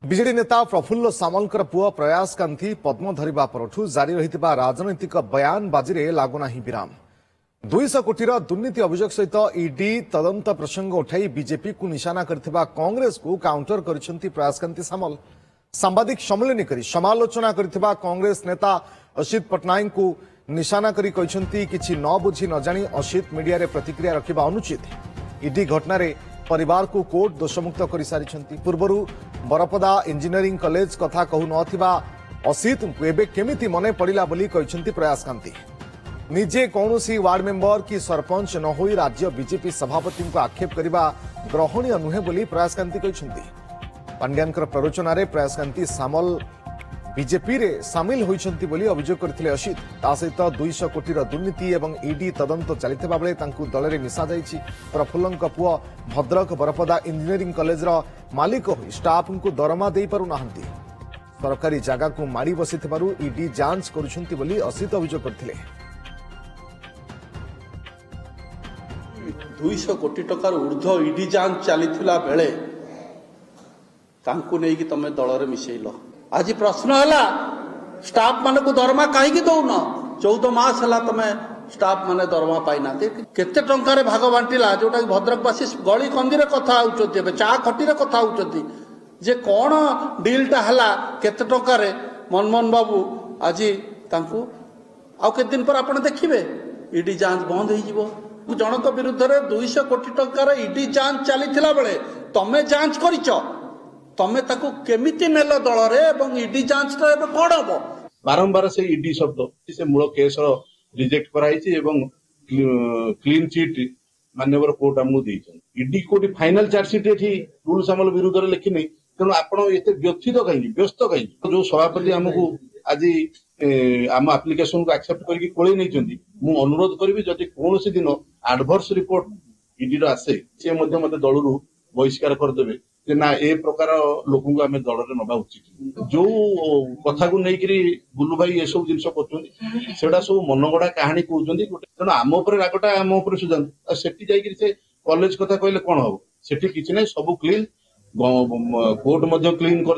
विजेडी नेता प्रफुल्ल सामलकर पुआ प्रयास कांति पद्म धरिबा परठू जारी रहितबा राजनैतिक बयानबाजी रे लागुना विराम 200 कोटी दुर्नीति अभियोग सहित ईडी तदंत प्रसंग उठाई बीजेपी को निशाना करथिबा कांग्रेस को काउंटर करिसेंती प्रयास कांति सामल सांबादिक सम्मेलन करी समालोचना करथिबा कांग्रेस नेता असित पटनायक को निशाना करी कहिसेंती किछि न बुझी न जानी असित मीडिया रे प्रतिक्रिया रखिबा अनुचित ईडी घटना रे परिवार को कोर्ट दोषमुक्त कर सारी पूर्वर बरपदा इंजीनियरिंग कॉलेज कथा कहू नथिबा असित एबे केमिति मने पड़िला बोली कहिसेंती प्रयास कांति निजे कौनसी वार्ड मेंबर की सरपंच न होई राज्य बीजेपी सभापति को आक्षेप करने ग्रहणीय नुहे बोली प्रयास कांति कहिसेंती पांड्यानकर प्ररोचना रे प्रयास कांति सामल बीजेपी रे सामिल होइछंती बोली अभियोग करथिले असित ता सहित 200 कोटी दुर्नीति एवं ईडी तदंत चलिथिबा बेले तांकु दलरे मिसा जाइछि प्रफुल्लंक पुआ भद्रक बरपदा इंजीनियरिंग कॉलेज रो मालिक होई स्टाफ को दरमा देई पारु नाहंती सरकारी जगह को मारी बसिथिबारु ईडी जांच करूछंती बोली असित अभियोग करथिले 200 कोटी टकार ऊर्ध्व ईडी जांच चलीथिला बेले तांकु नेकी तमे दलरे मिसेइलो आज प्रश्न है स्टाफ मान को दरमा कहीं दौन 14 मास है तुम स्टाफ माने दरमा पाईना केते टंकार भाग बांटिला जोटा भद्रकवासी गली कंदी कथा होती चा खटी कथा होती जे कौन डीलटा है केते टंकार मनमोहन बाबू आज आउ के दिन पर आप देखिए ईडी जांच बंद हो जनक विरुद्ध 200 कोटी टंकार ईडी जांच चली बेले तमें जांच कर तमे ताकू केमिति नेल दल रे एवं ईडी जांच रे कोन हबो बारंबार से ईडी शब्द से मूल केस रिजेक्ट कराई एवं क्लीन चिट माननीय कोर्ट आमको ईडी कोटी फाइनल चार्जसीट एठी रूल सामल विरुद्ध रे लिखिनी तेणु आपण एते व्यथित कहीं व्यस्त कहीं जो सभापति आमको आज आम एप्लिकेशन को एक्सेप्ट करके कोले नहीं मु अनुरोध करी जदि कौन दिन एडवर्स रिपोर्ट ईडी आसे सी मत दलू बहिष्कार करदे जे ना ए प्रकार लोक आम दल नवा उचित जो कथा को लेकिन बुलू भाई ये सब जिन कर सब मनगढ़ा कहानी कहते तेणु आम रागटा आम सुझातु सेठी जाइए से कॉलेज कथा कहले कौन हम सेठी किसी ना सब क्लीन कोर्ट क्लीन कर